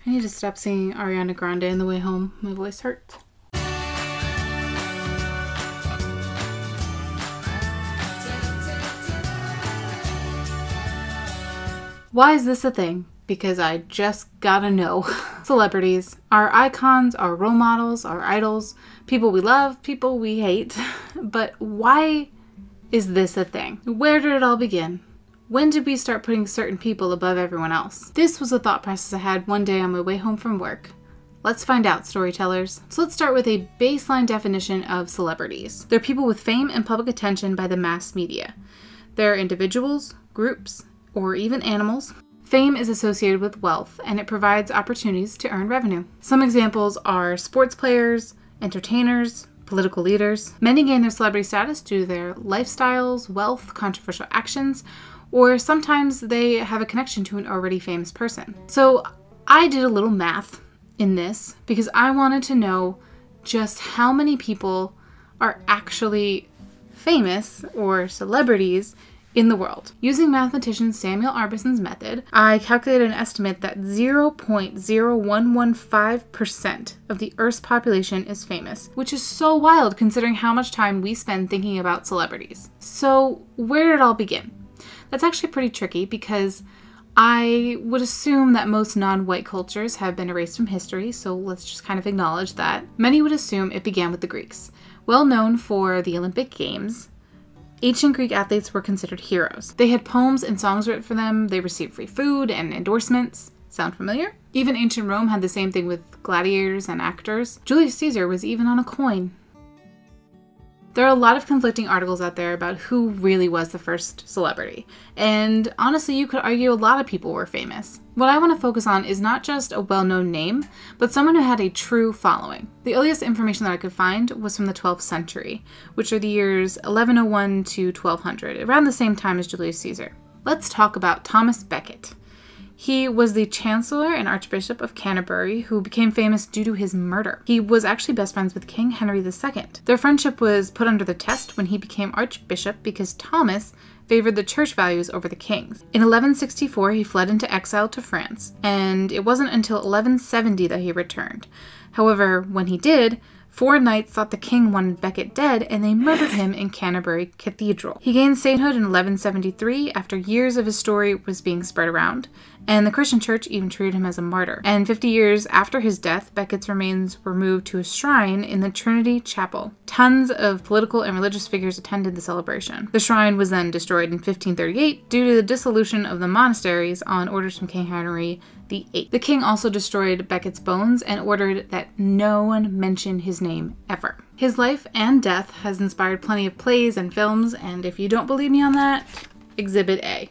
I need to stop singing Ariana Grande on the way home. My voice hurts. Why is this a thing? Because I just gotta know. Celebrities, our icons, our role models, our idols, people we love, people we hate. But why is this a thing? Where did it all begin? When did we start putting certain people above everyone else? This was a thought process I had one day on my way home from work. Let's find out, storytellers. So let's start with a baseline definition of celebrities. They're people with fame and public attention by the mass media. They're individuals, groups, or even animals. Fame is associated with wealth, and it provides opportunities to earn revenue. Some examples are sports players, entertainers, political leaders. Many gain their celebrity status due to their lifestyles, wealth, controversial actions, or sometimes they have a connection to an already famous person. So I did a little math in this because I wanted to know just how many people are actually famous or celebrities in the world. Using mathematician Samuel Arbeson's method, I calculated an estimate that 0.0115% of the Earth's population is famous, which is so wild considering how much time we spend thinking about celebrities. So where did it all begin? That's actually pretty tricky because I would assume that most non-white cultures have been erased from history, so let's just kind of acknowledge that. Many would assume it began with the Greeks. Well known for the Olympic Games, ancient Greek athletes were considered heroes. They had poems and songs written for them, they received free food and endorsements. Sound familiar? Even ancient Rome had the same thing with gladiators and actors. Julius Caesar was even on a coin. There are a lot of conflicting articles out there about who really was the first celebrity. And honestly, you could argue a lot of people were famous. What I want to focus on is not just a well-known name, but someone who had a true following. The earliest information that I could find was from the 12th century, which are the years 1101 to 1200, around the same time as Julius Caesar. Let's talk about Thomas Becket. He was the Chancellor and Archbishop of Canterbury who became famous due to his murder. He was actually best friends with King Henry II. Their friendship was put under the test when he became Archbishop because Thomas favored the church values over the king's. In 1164, he fled into exile to France, and it wasn't until 1170 that he returned. However, when he did, 4 knights thought the king wanted Becket dead, and they murdered him in Canterbury Cathedral. He gained sainthood in 1173 after years of his story was being spread around, and the Christian church even treated him as a martyr. And 50 years after his death, Becket's remains were moved to a shrine in the Trinity Chapel. Tons of political and religious figures attended the celebration. The shrine was then destroyed in 1538 due to the dissolution of the monasteries on orders from King Henry VIII. The king also destroyed Becket's bones and ordered that no one mention his name ever. His life and death has inspired plenty of plays and films, and if you don't believe me on that, Exhibit A.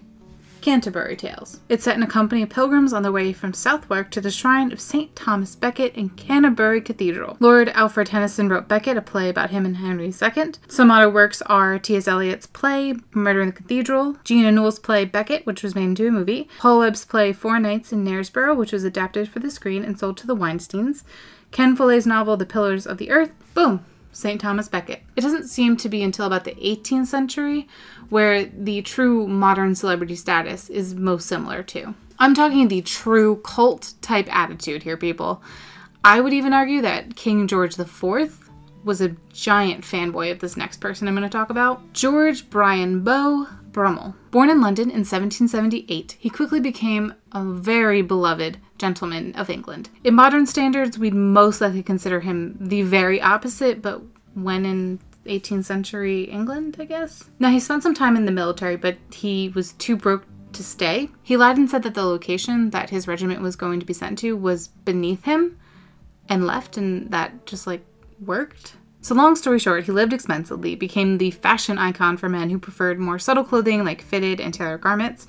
Canterbury Tales. It's set in a company of pilgrims on their way from Southwark to the shrine of St. Thomas Becket in Canterbury Cathedral. Lord Alfred Tennyson wrote Becket, a play about him and Henry II. Some other works are T.S. Eliot's play, Murder in the Cathedral, Gina Newell's play Becket, which was made into a movie, Paul Webb's play 4 Nights in Knaresborough, which was adapted for the screen and sold to the Weinsteins, Ken Follett's novel The Pillars of the Earth. Boom! St. Thomas Becket. It doesn't seem to be until about the 18th century where the true modern celebrity status is most similar to. I'm talking the true cult type attitude here, people. I would even argue that King George IV was a giant fanboy of this next person I'm going to talk about. George Brian Beau Brummel. Born in London in 1778, he quickly became a very beloved gentleman of England. In modern standards, we'd most likely consider him the very opposite, but when in 18th century England, I guess? Now, he spent some time in the military, but he was too broke to stay. He lied and said that the location that his regiment was going to be sent to was beneath him and left, and that just worked. So long story short, he lived expensively, became the fashion icon for men who preferred more subtle clothing like fitted and tailored garments.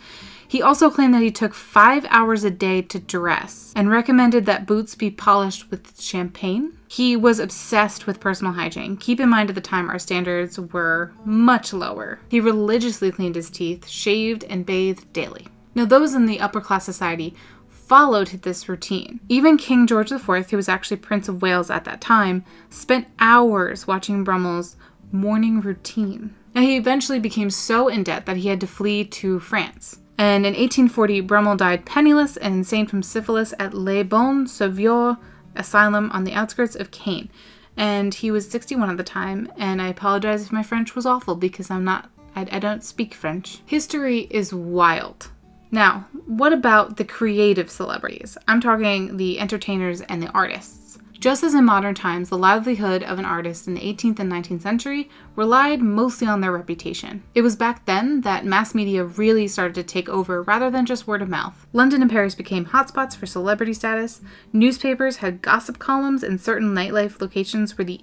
He also claimed that he took 5 hours a day to dress and recommended that boots be polished with champagne. He was obsessed with personal hygiene. Keep in mind at the time our standards were much lower. He religiously cleaned his teeth, shaved, and bathed daily. Now those in the upper class society followed this routine. Even King George IV, who was actually Prince of Wales at that time, spent hours watching Brummel's morning routine. Now he eventually became so in debt that he had to flee to France. And in 1840, Brummel died penniless and insane from syphilis at Les Bons Sauveurs Asylum on the outskirts of Caen. And he was 61 at the time, and I apologize if my French was awful because I don't speak French. History is wild. Now, what about the creative celebrities? I'm talking the entertainers and the artists. Just as in modern times, the livelihood of an artist in the 18th and 19th century relied mostly on their reputation. It was back then that mass media really started to take over rather than just word of mouth. London and Paris became hotspots for celebrity status. Newspapers had gossip columns, and certain nightlife locations were the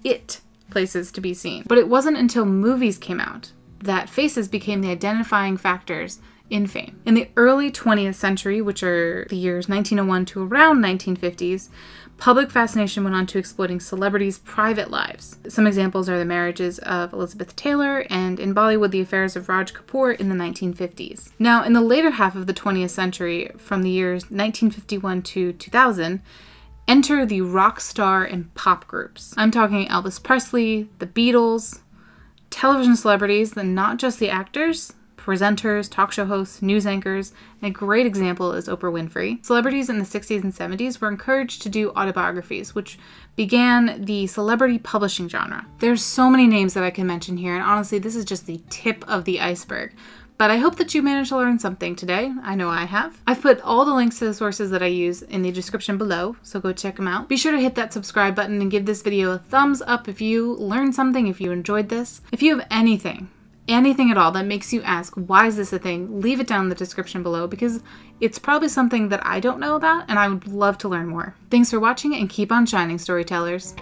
it places to be seen. But it wasn't until movies came out that faces became the identifying factors in fame. In the early 20th century, which are the years 1901 to around 1950s, public fascination went on to exploiting celebrities' private lives. Some examples are the marriages of Elizabeth Taylor and, in Bollywood, the affairs of Raj Kapoor in the 1950s. Now, in the later half of the 20th century, from the years 1951 to 2000, enter the rock star and pop groups. I'm talking Elvis Presley, the Beatles, television celebrities, and not just the actors, presenters, talk show hosts, news anchors, and a great example is Oprah Winfrey. Celebrities in the 60s and 70s were encouraged to do autobiographies, which began the celebrity publishing genre. There's so many names that I can mention here, and honestly, this is just the tip of the iceberg. But I hope that you managed to learn something today. I know I have. I've put all the links to the sources that I use in the description below, so go check them out. Be sure to hit that subscribe button and give this video a thumbs up if you learned something, if you enjoyed this. If you have anything at all that makes you ask, why is this a thing, leave it down in the description below because it's probably something that I don't know about and I would love to learn more. Thanks for watching and keep on shining, storytellers.